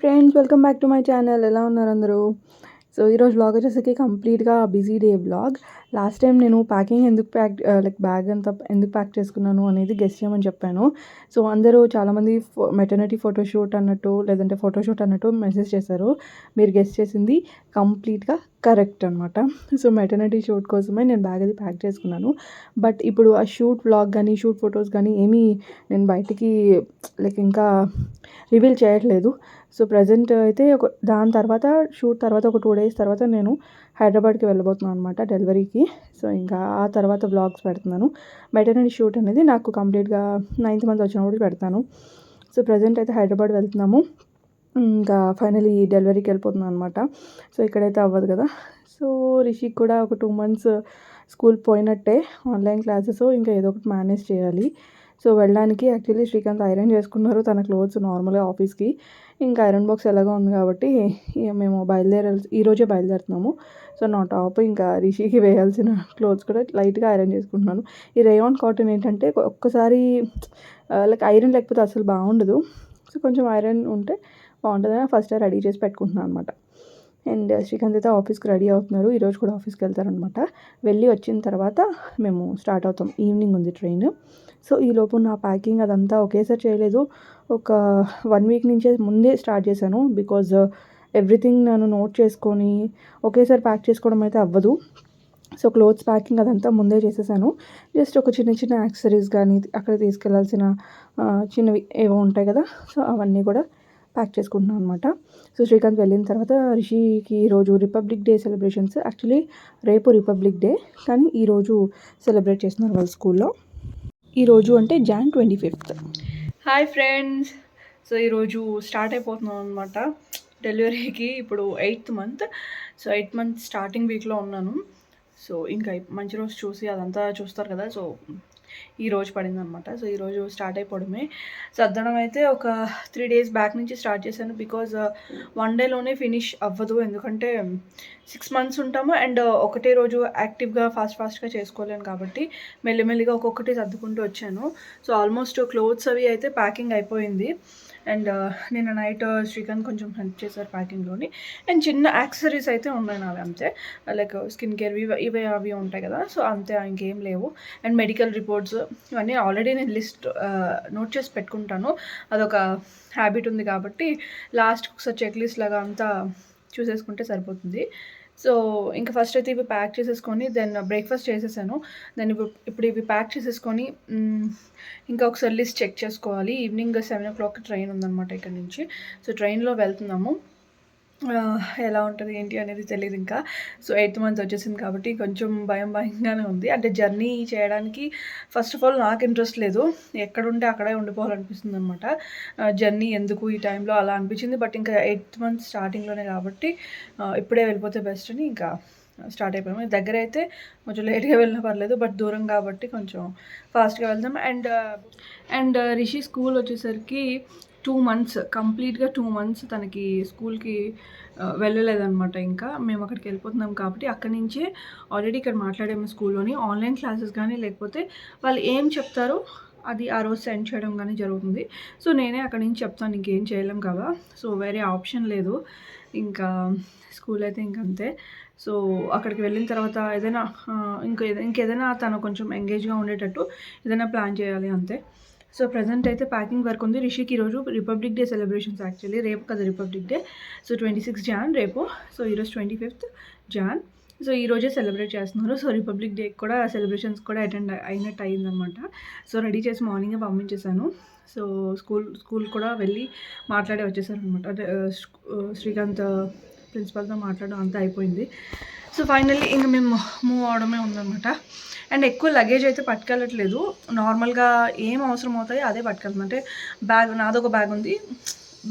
Friends, welcome back to my channel. ఎలా ఉన్నారు అందరూ? సో ఈరోజు వ్లాగ్ వచ్చేసరికి కంప్లీట్గా busy day vlog. Last time నేను ప్యాకింగ్ ఎందుకు బ్యాగ్ అంతా ఎందుకు ప్యాక్ చేసుకున్నాను అనేది గెస్ చేయమని చెప్పాను. సో అందరూ చాలామంది మెటర్నిటీ ఫోటోషూట్ అన్నట్టు లేదంటే ఫోటోషూట్ అన్నట్టు మెసేజ్ చేశారు. మీరు గెస్ చేసింది కంప్లీట్గా కరెక్ట్ అనమాట. సో మెటర్నిటీ షూట్ కోసమే నేను బ్యాగ్ అది ప్యాక్ చేసుకున్నాను. బట్ ఇప్పుడు ఆ షూట్ వ్లాగ్ కానీ షూట్ ఫొటోస్ కానీ ఏమీ నేను బయటికి ఇంకా రివీల్ చేయట్లేదు. సో ప్రజెంట్ అయితే దాని తర్వాత షూట్ తర్వాత ఒక 2 days తర్వాత నేను హైదరాబాద్కి వెళ్ళబోతున్నాను అనమాట డెలివరీకి. సో ఇంకా ఆ తర్వాత వ్లాగ్స్ పెడుతున్నాను. మెటర్నిటీ షూట్ అనేది నాకు కంప్లీట్గా 9th month వచ్చినప్పుడు పెడతాను. సో ప్రజెంట్ అయితే హైదరాబాద్ వెళ్తున్నాము. ఇంకా ఫైనలీ డెలివరీకి వెళ్ళిపోతున్నాను అనమాట. సో ఇక్కడైతే అవ్వదు కదా. సో రిషికి కూడా ఒక 2 months స్కూల్ పోయినట్టే, ఆన్లైన్ క్లాసెస్ ఇంకా ఏదో ఒకటి మేనేజ్ చేయాలి. సో వెళ్ళడానికి యాక్చువల్లీ శ్రీకాంత్ ఐరన్ చేసుకున్నారు తన క్లోత్స్ నార్మల్గా ఆఫీస్కి. ఇంకా ఐరన్ బాక్స్ ఎలాగో ఉంది కాబట్టి మేము ఈరోజే బయలుదేరుతున్నాము. సో నా టాప్ ఇంకా రిషికి వేయాల్సిన క్లోత్స్ కూడా లైట్గా ఐరన్ చేసుకుంటున్నాను. ఈ రేయాన్ కాటన్ ఏంటంటే ఒక్కసారి ఐరన్ లేకపోతే అసలు బాగుండదు. సో కొంచెం ఐరన్ ఉంటే బాగుంటుందని ఫస్ట్ రెడీ చేసి పెట్టుకుంటున్నాను అనమాట. అండ్ శ్రీకాంత్ అయితే ఆఫీస్కి రెడీ అవుతున్నారు. ఈరోజు కూడా ఆఫీస్కి వెళ్తారనమాట. వెళ్ళి వచ్చిన తర్వాత మేము స్టార్ట్ అవుతాం. ఈవినింగ్ ఉంది ట్రైన్. సో ఈలోపు నా ప్యాకింగ్ అదంతా ఒకేసారి చేయలేదు. ఒక 1 week నుంచే ముందే స్టార్ట్ చేశాను. బికాజ్ ఎవ్రీథింగ్ నేను నోట్ చేసుకొని ఒకేసారి ప్యాక్ చేసుకోవడం అయితే అవ్వదు. సో క్లోత్స్ ప్యాకింగ్ అదంతా ముందే చేసేసాను. జస్ట్ ఒక చిన్న చిన్న యాక్సెసరీస్ కానీ అక్కడ తీసుకెళ్లాల్సిన చిన్నవి ఏవో ఉంటాయి కదా, సో అవన్నీ కూడా ప్యాక్ చేసుకుంటున్నాను అనమాట. సో శ్రీకాంత్ వెళ్ళిన తర్వాత రిషికి ఈరోజు రిపబ్లిక్ డే సెలబ్రేషన్స్. యాక్చువల్లీ రేపు రిపబ్లిక్ డే, కానీ ఈరోజు సెలబ్రేట్ చేస్తున్నారు వాళ్ళ స్కూల్లో. ఈరోజు అంటే Jan 25th. Hi friends. So ఈరోజు స్టార్ట్ అయిపోతున్నాం అనమాట డెలివరీకి. ఇప్పుడు 8th month. So 8th month starting వీక్లో ఉన్నాను. సో ఇంకా మంచి రోజు చూసి అదంతా చూస్తారు కదా. సో ఈరోజు పడింది అనమాట. సో ఈరోజు స్టార్ట్ అయిపోవడమే. సర్దడం అయితే ఒక 3 days బ్యాక్ నుంచి స్టార్ట్ చేశాను. బికాజ్ 1 dayలోనే ఫినిష్ అవ్వదు. ఎందుకంటే 6 months ఉంటాము అండ్ ఒకటే రోజు యాక్టివ్గా ఫాస్ట్గా చేసుకోలేను కాబట్టి మెల్లిమెల్లిగా ఒక్కొక్కటి సర్దుకుంటూ వచ్చాను. సో ఆల్మోస్ట్ క్లోత్స్ అవి అయితే ప్యాకింగ్ అయిపోయింది. అండ్ నిన్న నైట్ శ్రీకాంత్ కొంచెం హెల్ప్ చేశారు ప్యాకింగ్లోని. అండ్ చిన్న యాక్సెసరీస్ అయితే ఉన్నాయి నావి అంతే. లైక్ స్కిన్ కేర్ ఇవే అవి ఉంటాయి కదా. సో అంతే, ఇంకేం లేవు. అండ్ మెడికల్ రిపోర్ట్స్ ఇవన్నీ ఆల్రెడీ నేను లిస్ట్ నోట్ చేసి పెట్టుకుంటాను. అదొక హ్యాబిట్ ఉంది కాబట్టి లాస్ట్కి ఒకసారి చెక్ లిస్ట్ లాగా అంతా చూసేసుకుంటే సరిపోతుంది. సో ఇంకా ఫస్ట్ అయితే ఇవి ప్యాక్ చేసేసుకొని దెన్ బ్రేక్ఫాస్ట్ చేసేసాను. దెన్ ఇప్పుడు ఇవి ప్యాక్ చేసేసుకొని ఇంకా ఒకసారి లిస్ట్ చెక్ చేసుకోవాలి. ఈవినింగ్ 7 o'clock ట్రైన్ ఉందన్నమాట ఇక్కడ నుంచి. సో ట్రైన్లో వెళ్తున్నాము. ఎలా ఉంటుంది ఏంటి అనేది తెలియదు ఇంకా. సో 8th month వచ్చేసింది కాబట్టి కొంచెం భయంగానే ఉంది. అంటే జర్నీ చేయడానికి ఫస్ట్ ఆఫ్ ఆల్ నాకు ఇంట్రెస్ట్ లేదు. ఎక్కడుంటే అక్కడే ఉండిపోవాలనిపిస్తుంది అనమాట. జర్నీ ఎందుకు ఈ టైంలో అలా అనిపించింది. బట్ ఇంకా 8th month స్టార్టింగ్లోనే కాబట్టి ఇప్పుడే వెళ్ళిపోతే బెస్ట్ అని ఇంకా స్టార్ట్ అయిపోయాము. దగ్గర అయితే కొంచెం లేట్గా వెళ్ళినా పర్లేదు, బట్ దూరం కాబట్టి కొంచెం ఫాస్ట్గా వెళ్తాం. అండ్ రిషి స్కూల్ వచ్చేసరికి 2 months కంప్లీట్గా 2 months తనకి స్కూల్కి వెళ్ళలేదన్నమాట. ఇంకా మేము అక్కడికి వెళ్ళిపోతున్నాం కాబట్టి అక్కడి నుంచే ఆల్రెడీ ఇక్కడ మాట్లాడాము స్కూల్లోని. ఆన్లైన్ క్లాసెస్ కానీ లేకపోతే వాళ్ళు ఏం చెప్తారో అది ఆ రోజు సెండ్ చేయడం కానీ జరుగుతుంది. సో నేనే అక్కడి నుంచి చెప్తాను, ఇంకేం చేయలేం కదా. సో వేరే ఆప్షన్ లేదు. ఇంకా స్కూల్ అయితే ఇంకంతే. సో అక్కడికి వెళ్ళిన తర్వాత ఏదైనా ఇంకేదైనా తను కొంచెం ఎంగేజ్గా ఉండేటట్టు ఏదైనా ప్లాన్ చేయాలి అంతే. సో ప్రజెంట్ అయితే ప్యాకింగ్ వర్క్ ఉంది. రిషికి ఈరోజు రిపబ్లిక్ డే సెలబ్రేషన్స్. యాక్చువల్లీ రేపు కదా రిపబ్లిక్ డే. సో 26 Jan రేపు. సో ఈరోజు 25th Jan. సో ఈరోజే సెలబ్రేట్ చేస్తున్నారు. సో రిపబ్లిక్ డే కూడా సెలబ్రేషన్స్ కూడా అటెండ్ అయినట్టు అయిందనమాట. సో రెడీ చేసి మార్నింగే పంపించేశాను. సో స్కూల్ కూడా వెళ్ళి మాట్లాడే వచ్చేసారు అనమాట. అంటే శ్రీకాంత్ ప్రిన్సిపల్తో మాట్లాడడం అంతా అయిపోయింది. సో ఫైనల్లీ ఇంకా మేము మూవ్ అవడమే ఉందన్నమాట. అండ్ ఎక్కువ లగేజ్ అయితే పట్టుకెళ్ళట్లేదు. నార్మల్గా ఏం అవసరం అవుతాయో అదే పట్టుకెళ్తాను. అంటే నాదొక బ్యాగ్ ఉంది.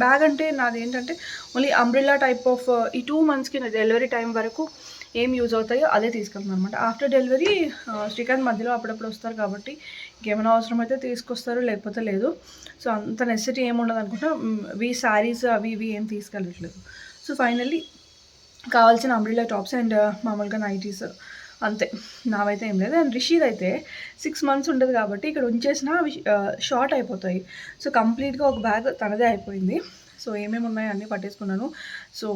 బ్యాగ్ అంటే నాది ఏంటంటే ఓన్లీ అంబ్రెల్లా టైప్ ఆఫ్ ఈ 2 monthsకి డెలివరీ టైం వరకు ఏం యూజ్ అవుతాయో అదే తీసుకెళ్తాను అనమాట. ఆఫ్టర్ డెలివరీ శ్రీకాంత్ మధ్యలో అప్పుడప్పుడు వస్తారు కాబట్టి ఇంకేమైనా అవసరం అయితే తీసుకొస్తారు, లేకపోతే లేదు. సో అంత నెసెసిటీ ఏమి ఉండదు అనుకుంటా. శారీస్ అవి ఇవి ఏం తీసుకెళ్ళట్లేదు. సో ఫైనల్లీ కావాల్సిన అంబ్రెల్లా టాప్స్ అండ్ మామూలుగా నైటీస్ అంతే. నావైతే ఏం లేదు. అండ్ రిషిది అయితే 6 months ఉంటుంది కాబట్టి ఇక్కడ ఉంచేసిన అవి షార్ట్ అయిపోతాయి. సో కంప్లీట్గా ఒక బ్యాగ్ తనదే అయిపోయింది. సో ఏమేమి ఉన్నాయో అన్నీ పట్టేసుకున్నాను. సో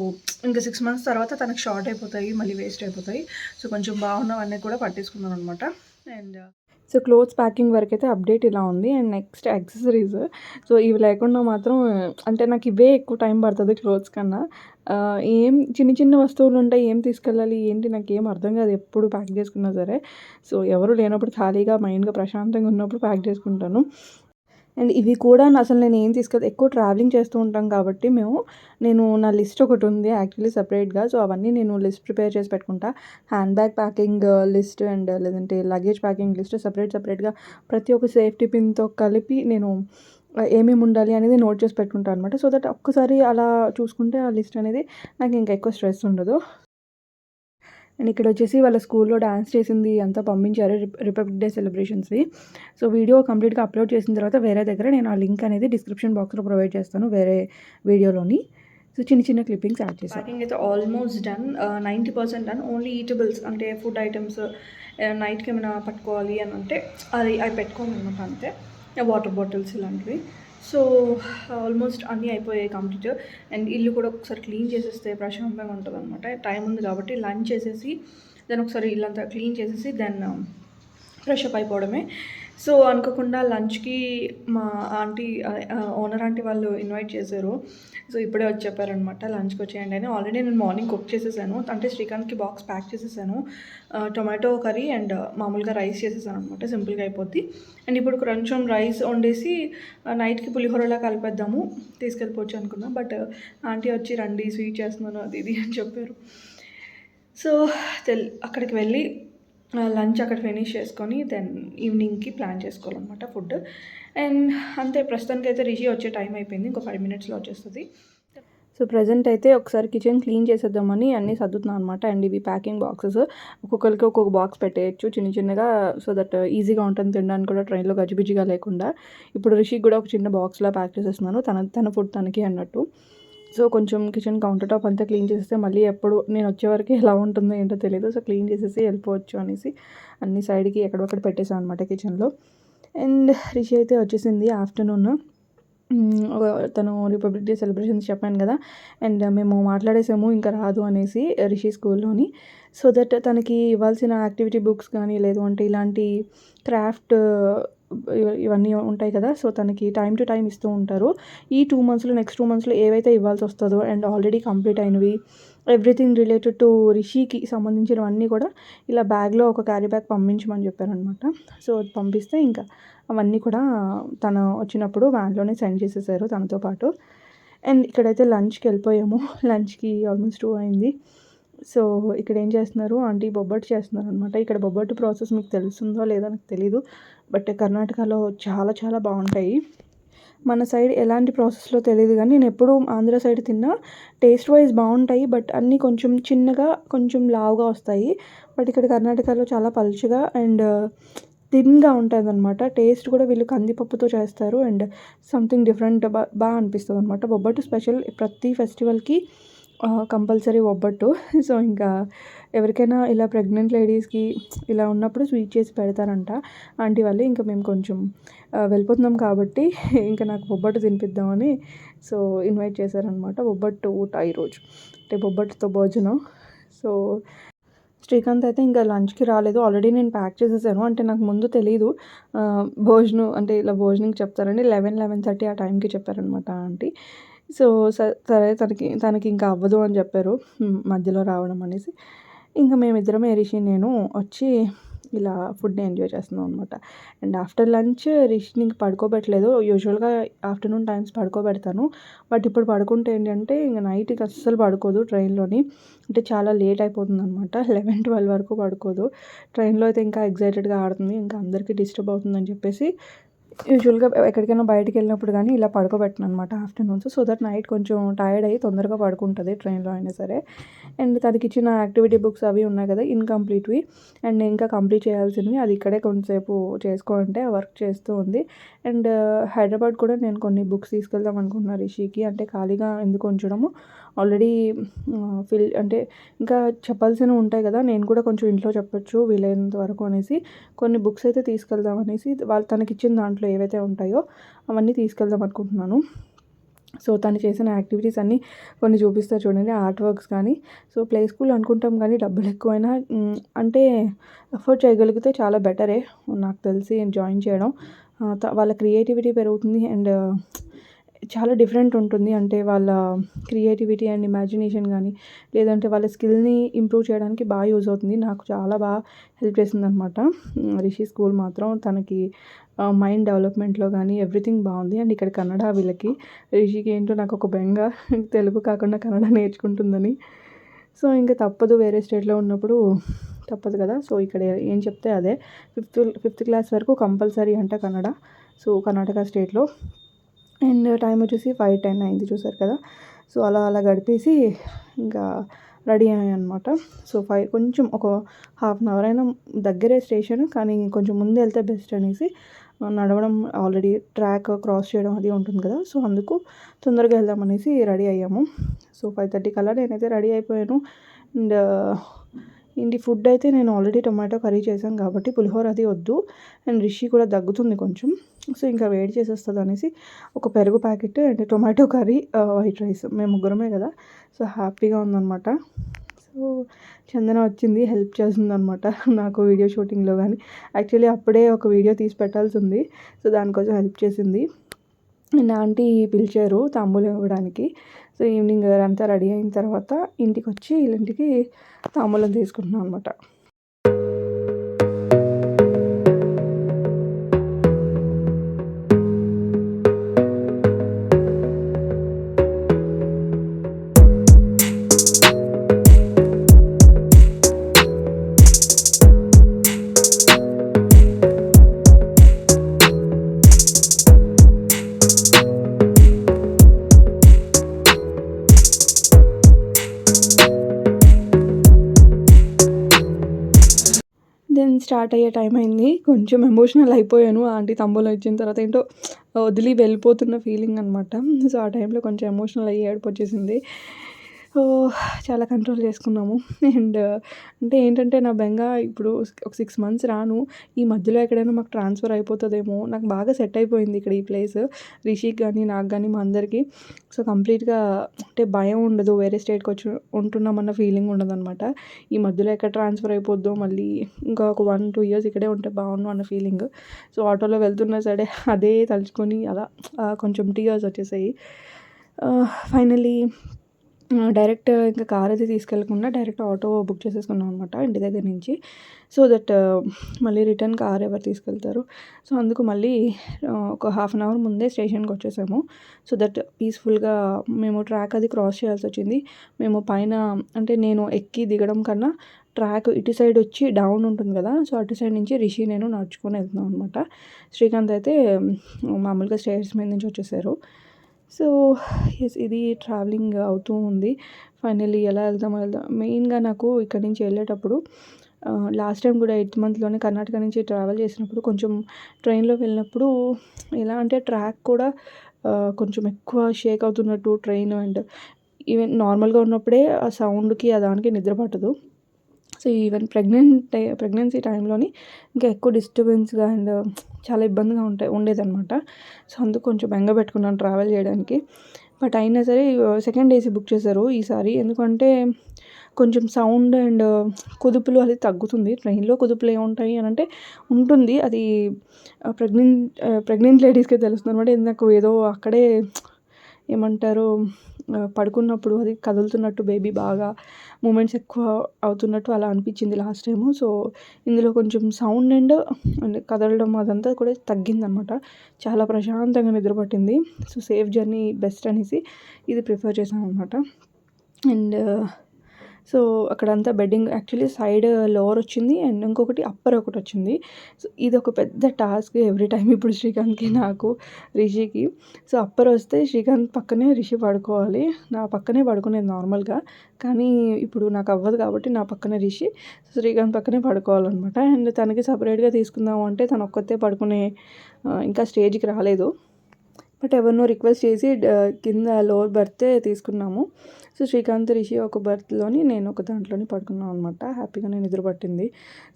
ఇంకా 6 మంత్స్ తర్వాత తనకు షార్ట్ అయిపోతాయి, మళ్ళీ వేస్ట్ అయిపోతాయి. సో కొంచెం బాగున్నవన్నీ కూడా పట్టేసుకున్నాను అనమాట. అండ్ సో క్లోత్స్ ప్యాకింగ్ వరకైతే అప్డేట్ ఇలా ఉంది. And next accessories. సో ఇవి లేకుండా మాత్రం అంటే నాకు ఇవే ఎక్కువ టైం పడుతుంది క్లోత్స్ కన్నా. ఏం చిన్న చిన్న వస్తువులు ఉంటాయి, ఏం తీసుకెళ్ళాలి ఏంటి నాకేం అర్థం కాదు ఎప్పుడు ప్యాక్ చేసుకున్నా సరే. సో ఎవరు లేనప్పుడు ఖాళీగా మైండ్గా ప్రశాంతంగా ఉన్నప్పుడు ప్యాక్ చేసుకుంటాను. అండ్ ఇవి కూడా అసలు నేను ఏం ఎక్కువ ట్రావెలింగ్ చేస్తూ ఉంటాం కాబట్టి నేను నా లిస్ట్ ఒకటి ఉంది యాక్చువల్లీ సెపరేట్గా. సో అవన్నీ నేను లిస్ట్ ప్రిపేర్ చేసి పెట్టుకుంటా. Hand bag packing list and లేదంటే లగేజ్ ప్యాకింగ్ లిస్ట్ సెపరేట్గా ప్రతి ఒక్క సేఫ్టీ పిన్తో కలిపి నేను ఏమేమి ఉండాలి అనేది నోట్ చేసి పెట్టుకుంటాను అనమాట. సో దట్ ఒక్కసారి అలా చూసుకుంటే ఆ లిస్ట్ అనేది నాకు ఇంకా ఎక్కువ స్ట్రెస్ ఉండదు. అండ్ ఇక్కడ వచ్చేసి వాళ్ళ స్కూల్లో డాన్స్ చేసింది అంతా పంపించారు రిపబ్లిక్ డే సెలబ్రేషన్స్వి. సో వీడియో కంప్లీట్గా అప్లోడ్ చేసిన తర్వాత వేరే దగ్గర నేను ఆ లింక్ అనేది డిస్క్రిప్షన్ బాక్స్లో ప్రొవైడ్ చేస్తాను వేరే వీడియోలోని. సో చిన్న క్లిప్పింగ్స్ యాడ్ చేశాను. ప్యాకింగ్ అయితే almost done, 90% done. Only eatables అంటే ఫుడ్ ఐటమ్స్ నైట్కి ఏమైనా పట్టుకోవాలి అని అంటే అవి పెట్టుకోను అనమాట అంతే. వాటర్ బాటిల్స్ ఇలాంటివి. సో ఆల్మోస్ట్ అన్నీ అయిపోయాయి కంప్లీట్. అండ్ ఇల్లు కూడా ఒకసారి క్లీన్ చేసేస్తే ప్రశాంతంగా ఉంటుంది అనమాట. టైం ఉంది కాబట్టి లంచ్ చేసేసి దెన్ ఒకసారి ఇల్లంతా క్లీన్ చేసేసి దెన్ ఫ్రెష్ అప్ అయిపోవడమే. సో అనుకోకుండా లంచ్కి మా ఆంటీ ఓనర్ ఆంటీ వాళ్ళు ఇన్వైట్ చేశారు. సో ఇప్పుడే వచ్చి చెప్పారనమాట లంచ్కి వచ్చేయండి అని. ఆల్రెడీ నేను మార్నింగ్ కుక్ చేసేసాను, అంటే శ్రీకాంత్కి బాక్స్ ప్యాక్ చేసేసాను. టొమాటో కర్రీ అండ్ మామూలుగా రైస్ చేసేసాను అనమాట, సింపుల్గా అయిపోద్ది. అండ్ ఇప్పుడు కొంచెం రైస్ వండేసి నైట్కి పులిహోరలా కలిపేద్దాము, తీసుకెళ్ళిపోవచ్చు అనుకున్నా. బట్ ఆంటీ వచ్చి రండి స్వీట్ చేస్తున్నాను అది ఇది అని చెప్పారు. సో అక్కడికి వెళ్ళి లంచ్ అక్కడ ఫినిష్ చేసుకొని దెన్ ఈవినింగ్కి ప్లాన్ చేసుకోవాలన్నమాట ఫుడ్. అండ్ అంతే, ప్రస్తుతానికి అయితే రిషి వచ్చే టైం అయిపోయింది, ఇంకో 5 మినిట్స్లో వచ్చేస్తుంది. సో ప్రజెంట్ అయితే ఒకసారి కిచెన్ క్లీన్ చేసేద్దామని అన్నీ సర్దుతున్నాను అనమాట. అండ్ ఇవి ప్యాకింగ్ బాక్సెస్, ఒక్కొక్కరికి ఒక్కొక్క బాక్స్ పెట్టేయచ్చు చిన్నగా. సో దట్ ఈజీగా ఉంటుంది తినడానికి కూడా, ట్రైన్లో గజిబిజిగా లేకుండా. ఇప్పుడు రిషికి కూడా ఒక చిన్న బాక్స్లా ప్యాక్ చేసేస్తున్నాను, తన ఫుడ్ తనకి అన్నట్టు. సో కొంచెం కిచెన్ కౌంటర్ టాప్ అంతా క్లీన్ చేసేస్తే మళ్ళీ ఎప్పుడు నేను వచ్చేవరకు ఎలా ఉంటుందో ఏంటో తెలియదు. సో క్లీన్ చేసేసి వెళ్ళిపోవచ్చు అనేసి అన్ని సైడ్కి ఎక్కడొక్కడ పెట్టేసాను అనమాట కిచెన్లో. అండ్ రిషి అయితే వచ్చేసింది ఆఫ్టర్నూన్. తను రిపబ్లిక్ డే సెలబ్రేషన్స్ చెప్పాను కదా, అండ్ మేము మాట్లాడేసాము ఇంకా రాదు అనేసి రిషి స్కూల్లోని. సో దట్ తనకి ఇవ్వాల్సిన యాక్టివిటీ బుక్స్ కానీ లేదు అంటే ఇలాంటి క్రాఫ్ట్ ఇవన్నీ ఉంటాయి కదా. సో తనకి టైం టు టైం ఇస్తూ ఉంటారు. ఈ 2 మంత్స్లో నెక్స్ట్ 2 మంత్స్లో ఏవైతే ఇవ్వాల్సి వస్తుందో అండ్ ఆల్రెడీ కంప్లీట్ అయినవి ఎవ్రీథింగ్ రిలేటెడ్ టు రిషికి సంబంధించినవన్నీ కూడా ఇలా బ్యాగ్లో ఒక క్యారీ బ్యాగ్ పంపించమని చెప్పారనమాట. సో అది పంపిస్తే ఇంకా అవన్నీ కూడా తను వచ్చినప్పుడు వ్యాన్లోనే సెండ్ చేసేసారు తనతో పాటు. అండ్ ఇక్కడైతే లంచ్కి వెళ్ళిపోయాము. లంచ్కి ఆల్మోస్ట్ 2 అయింది. సో ఇక్కడ ఏం చేస్తున్నారు, ఆంటీ బొబ్బట్టు చేస్తున్నారు అనమాట. ఇక్కడ బొబ్బట్టు ప్రాసెస్ మీకు తెలుస్తుందో లేదో నాకు తెలీదు, బట్ కర్ణాటకలో చాలా బాగుంటాయి. మన సైడ్ ఎలాంటి ప్రాసెస్లో తెలియదు కానీ నేను ఎప్పుడు ఆంధ్ర సైడ్ తిన్నా టేస్ట్ వైజ్ బాగుంటాయి. బట్ అన్నీ కొంచెం చిన్నగా కొంచెం లావుగా వస్తాయి. బట్ ఇక్కడ కర్ణాటకలో చాలా పలుచగా అండ్ థిన్గా ఉంటుంది అనమాట. టేస్ట్ కూడా వీళ్ళు కందిపప్పుతో చేస్తారు అండ్ సంథింగ్ డిఫరెంట్ బాగా అనిపిస్తుంది అనమాట. బొబ్బట్టు స్పెషల్ ప్రతి ఫెస్టివల్కి కంపల్సరీ బొబ్బట్టు. సో ఇంకా ఎవరికైనా ఇలా ప్రెగ్నెంట్ లేడీస్కి ఇలా ఉన్నప్పుడు స్వీట్ చేసి పెడతారంట ఆంటీ వాళ్ళు. ఇంకా మేము కొంచెం వెళ్ళిపోతున్నాం కాబట్టి ఇంకా నాకు బొబ్బట్టు తినిపిద్దామని సో ఇన్వైట్ చేశారనమాట. బొబ్బట్టు ఊట ఈరోజు, అంటే బొబ్బట్టుతో భోజనం. సో శ్రీకాంత్ అయితే ఇంకా లంచ్కి రాలేదు. ఆల్రెడీ నేను ప్యాక్ చేసేసాను, అంటే నాకు ముందు తెలీదు భోజనం అంటే ఇలా భోజనంకి చెప్తారని. 11:30 ఆ టైంకి చెప్పారనమాట ఆంటీ. సో సరే తనకి ఇంకా అవ్వదు అని చెప్పారు మధ్యలో రావడం అనేసి. ఇంకా మేమిద్దరం రిషి నేను వచ్చి ఇలా ఫుడ్ని ఎంజాయ్ చేస్తున్నాం అనమాట. అండ్ ఆఫ్టర్ లంచ్ రిషిని పడుకోబెట్టలేదు. యూజువల్గా ఆఫ్టర్నూన్ టైమ్స్ పడుకోబెడతాను, బట్ ఇప్పుడు పడుకుంటే ఏంటంటే ఇంకా నైట్కి అస్సలు పడుకోదు ట్రైన్లోని. అంటే చాలా లేట్ అయిపోతుంది అనమాట, 11-12 వరకు పడుకోదు. ట్రైన్లో అయితే ఇంకా ఎగ్జైటెడ్గా ఆడుతుంది, ఇంకా అందరికీ డిస్టర్బ్ అవుతుందని చెప్పేసి యూజువల్గా ఎక్కడికైనా బయటికి వెళ్ళినప్పుడు కానీ ఇలా పడుకోబెట్టను అనమాట ఆఫ్టర్నూన్స్. సో దట్ నైట్ కొంచెం టైర్డ్ అయ్యి తొందరగా పడుకుంటుంది ట్రైన్లో అయినా సరే. అండ్ తనకి ఇచ్చిన యాక్టివిటీ బుక్స్ అవి ఉన్నాయి కదా ఇన్కంప్లీట్వి, అండ్ ఇంకా కంప్లీట్ చేయాల్సినవి అది ఇక్కడే కొంతసేపు చేసుకోవాలంటే ఆ వర్క్ చేస్తూ ఉంది. అండ్ హైదరాబాద్ కూడా నేను కొన్ని బుక్స్ తీసుకెళ్దాం అనుకుంటున్నాను రిషికి, అంటే ఖాళీగా ఎందుకు ఉంచడము, ఆల్రెడీ అంటే ఇంకా చెప్పాల్సినవి ఉంటాయి కదా, నేను కూడా కొంచెం ఇంట్లో చెప్పొచ్చు వీలైనంత వరకు అనేసి కొన్ని బుక్స్ అయితే తీసుకెళ్దాం అనేసి వాళ్ళు తనకిచ్చిన దాంట్లో ఏవైతే ఉంటాయో అవన్నీ తీసుకెళ్దాం అనుకుంటున్నాను. సో తను చేసిన యాక్టివిటీస్ అన్నీ కొన్ని చూపిస్తారు చూడండి, ఆర్ట్ వర్క్స్ కానీ. సో ప్లే స్కూల్ అనుకుంటాం కానీ డబ్బులు ఎక్కువైనా అంటే అఫోర్డ్ చేయగలిగితే చాలా బెటరే నాకు తెలిసి జాయిన్ చేయడం. వాళ్ళ క్రియేటివిటీ పెరుగుతుంది అండ్ చాలా డిఫరెంట్ ఉంటుంది. అంటే వాళ్ళ క్రియేటివిటీ అండ్ ఇమాజినేషన్ కానీ లేదంటే వాళ్ళ స్కిల్ని ఇంప్రూవ్ చేయడానికి బాగా యూజ్ అవుతుంది. నాకు చాలా బాగా హెల్ప్ చేసిందనమాట రిషి స్కూల్ మాత్రం. తనకి మైండ్ డెవలప్మెంట్లో కానీ ఎవ్రీథింగ్ బాగుంది. అండ్ ఇక్కడ కన్నడ వీళ్ళకి రిషికి ఏంటో నాకు ఒక బెంగ తెలుగు కాకుండా కన్నడ నేర్చుకుంటుందని. సో ఇంకా తప్పదు, వేరే స్టేట్లో ఉన్నప్పుడు తప్పదు కదా. సో ఇక్కడ ఏం చెప్తే అదే. ఫిఫ్త్ క్లాస్ వరకు కంపల్సరీ అంట కన్నడ. సో కర్ణాటక స్టేట్లో. అండ్ టైం వచ్చేసి 5:10 అయింది చూసారు కదా. సో అలా గడిపేసి ఇంకా రెడీ అయ్యాను అనమాట. సో కొంచెం ఒక హాఫ్ అన్ అవర్ అయినా దగ్గరే స్టేషన్, కానీ కొంచెం ముందు వెళ్తే బెస్ట్ అనేసి నడవడం, ఆల్రెడీ ట్రాక్ క్రాస్ చేయడం అది ఉంటుంది కదా. సో అందుకు తొందరగా వెళ్దామనేసి రెడీ అయ్యాము. సో 5:30 కల్లా నేనైతే రెడీ అయిపోయాను. అండ్ ఇంటి ఫుడ్ అయితే నేను ఆల్రెడీ టొమాటో కర్రీ చేశాను కాబట్టి పులిహోర అది వద్దు. అండ్ రిషి కూడా దగ్గుతుంది కొంచెం. సో ఇంకా వేడి చేసేస్తుంది అనేసి ఒక పెరుగు packet and tomato curry, white rice, మేము ముగ్గురమే కదా. సో హ్యాపీగా ఉందన్నమాట. సో చందన వచ్చింది, హెల్ప్ చేస్తుందన్నమాట నాకు వీడియో షూటింగ్లో కానీ. యాక్చువల్లీ అప్పుడే ఒక వీడియో తీసి పెట్టాల్సి ఉంది. సో దానికోసం హెల్ప్ చేసింది. అండ్ ఆంటీ పిలిచారు తాంబూలం ఇవ్వడానికి. సో ఈవినింగ్ అంతా రెడీ అయిన తర్వాత ఇంటికి వచ్చి వీళ్ళింటికి తాంబూలం తీసుకుంటున్నాం అనమాట. దెన్ స్టార్ట్ అయ్యే టైం అయింది. కొంచెం ఎమోషనల్ అయిపోయాను ఆంటీ తాంబూలం ఇచ్చిన తర్వాత. ఏంటో వదిలి వెళ్ళిపోతున్న ఫీలింగ్ అనమాట. సో ఆ టైంలో కొంచెం ఎమోషనల్ అయ్యి ఏడుపు వచ్చేసింది. చాలా కంట్రోల్ చేసుకున్నాము. అండ్ అంటే ఏంటంటే నా బెంగ ఇప్పుడు ఒక 6 మంత్స్ రాను, ఈ మధ్యలో ఎక్కడైనా మాకు ట్రాన్స్ఫర్ అయిపోతుందేమో. నాకు బాగా సెట్ అయిపోయింది ఇక్కడ ఈ ప్లేస్, రిషికి కానీ నాకు కానీ మా అందరికీ. సో కంప్లీట్గా అంటే భయం ఉండదు, వేరే స్టేట్కి వచ్చి ఉంటున్నామన్న ఫీలింగ్ ఉండదన్నమాట. ఈ మధ్యలో ఎక్కడ ట్రాన్స్ఫర్ అయిపోద్దో, మళ్ళీ ఇంకా ఒక 1-2 ఇయర్స్ ఇక్కడే ఉంటే బాగుండు అన్న ఫీలింగ్. సో ఆటోలో వెళ్తున్నా సరే అదే తలుచుకొని అలా కొంచెం టీయర్స్ వచ్చేసాయి. ఫైనలీ డైరెక్ట్ ఇంకా కార్ అయితే తీసుకెళ్ళకుండా డైరెక్ట్ ఆటో బుక్ చేసేసుకున్నాం అనమాట ఇంటి దగ్గర నుంచి. సో దట్ మళ్ళీ రిటర్న్ కార్ ఎవరు తీసుకెళ్తారు. సో అందుకు మళ్ళీ ఒక హాఫ్ అన్ అవర్ ముందే స్టేషన్కి వచ్చేసాము. సో దట్ పీస్ఫుల్గా మేము ట్రాక్ అది క్రాస్ చేయాల్సి వచ్చింది. మేము పైన అంటే నేను ఎక్కి దిగడం కన్నా ట్రాక్ ఇటు సైడ్ వచ్చి డౌన్ ఉంటుంది కదా. సో అటు సైడ్ నుంచి రిషి నేను నడుచుకొని వెళ్తున్నాం అనమాట. శ్రీకాంత్ అయితే మామూలుగా స్టేర్స్ మీద నుంచి వచ్చేసారు. సో ఎస్, ఇది ట్రావెలింగ్ అవుతూ ఉంది. ఫైనల్లీ ఎలా వెళ్దాం మెయిన్గా నాకు ఇక్కడ నుంచి వెళ్ళేటప్పుడు లాస్ట్ టైం కూడా 8th మంత్లోనే కర్ణాటక నుంచి ట్రావెల్ చేసినప్పుడు కొంచెం ట్రైన్లో వెళ్ళినప్పుడు ఎలా అంటే ట్రాక్ కూడా కొంచెం ఎక్కువ షేక్ అవుతున్నట్టు ట్రైన్. అండ్ ఈవెన్ నార్మల్గా ఉన్నప్పుడే ఆ సౌండ్కి ఆ దానికి నిద్ర పట్టదు. సో ఈవెన్ ప్రెగ్నెన్సీ టైంలోని ఇంకా ఎక్కువ డిస్టర్బెన్స్గా అండ్ చాలా ఇబ్బందిగా ఉండేదన్నమాట. సో అందుకు కొంచెం బెంగ పెట్టుకున్నాను ట్రావెల్ చేయడానికి. బట్ అయినా సరే సెకండ్ ఏసీ బుక్ చేశారు ఈసారి. ఎందుకంటే కొంచెం సౌండ్ అండ్ కుదుపులు అది తగ్గుతుంది. ట్రైన్లో కుదుపులు ఏముంటాయి అని అంటే ఉంటుంది, అది ప్రెగ్నెంట్ లేడీస్కే తెలుస్తుంది అనమాట. నాకు ఏదో అక్కడే ఏమంటారు పడుకున్నప్పుడు అది కదులుతున్నట్టు, బేబీ బాగా మూమెంట్స్ ఎక్కువ అవుతున్నట్టు అలా అనిపించింది లాస్ట్ టైము. సో ఇందులో కొంచెం సౌండ్ అండ్ కదలడం అదంతా కూడా తగ్గిందనమాట. చాలా ప్రశాంతంగా నిద్ర పట్టింది. సో సేఫ్ జర్నీ బెస్ట్ అనేసి ఇది ప్రిఫర్ చేశాను అనమాట. అండ్ సో అక్కడంతా బెడ్డింగ్ యాక్చువల్లీ సైడ్ లోవర్ వచ్చింది అండ్ ఇంకొకటి అప్పర్ ఒకటి వచ్చింది. సో ఇది ఒక పెద్ద టాస్క్ ఎవ్రీ టైం ఇప్పుడు శ్రీకాంత్కి, నాకు, రిషికి. సో అప్పర్ వస్తే శ్రీకాంత్ పక్కనే రిషి పడుకోవాలి. నా పక్కనే పడుకునేది నార్మల్గా, కానీ ఇప్పుడు నాకు అవ్వదు కాబట్టి నా పక్కనే రిషి, శ్రీకాంత్ పక్కనే పడుకోవాలన్నమాట. అండ్ తనకి సపరేట్గా తీసుకుందాము అంటే తను ఒక్కతే పడుకునే ఇంకా స్టేజ్కి రాలేదు. బట్ ఎవరినో రిక్వెస్ట్ చేసి కింద లోవర్ బర్తే తీసుకున్నాము. సో శ్రీకాంత్, రిషి ఒక బర్త్లోని, నేను ఒక దాంట్లోని పడుకున్నాను అనమాట. హ్యాపీగానే నిద్ర పట్టింది.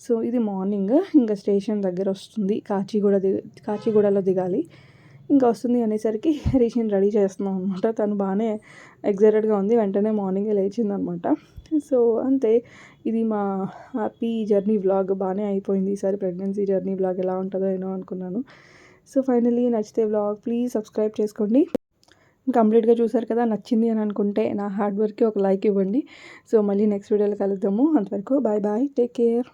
సో ఇది మార్నింగ్ ఇంకా స్టేషన్ దగ్గర వస్తుంది. కాచిగూడలో దిగాలి. ఇంకా వస్తుంది అనేసరికి రిషిని రెడీ చేస్తున్నాం అనమాట. తను బాగానే ఎక్సైటెడ్గా ఉంది, వెంటనే మార్నింగే లేచిందనమాట. సో అంతే, ఇది మా హ్యాపీ జర్నీ వ్లాగ్. బాగానే అయిపోయింది. ఈసారి ప్రెగ్నెన్సీ జర్నీ వ్లాగ్ ఎలా ఉంటుందో ఏమో అనుకున్నాను. సో ఫైనలీ నచ్చితే వ్లాగ్ ప్లీజ్ సబ్స్క్రైబ్ చేసుకోండి. కంప్లీట్గా చూసారు కదా, నచ్చింది అని అనుకుంటే నా హార్డ్ వర్క్కి ఒక లైక్ ఇవ్వండి. సో మళ్ళీ నెక్స్ట్ వీడియోలో కలుద్దాము. అంతవరకు బాయ్ బాయ్, టేక్ కేర్.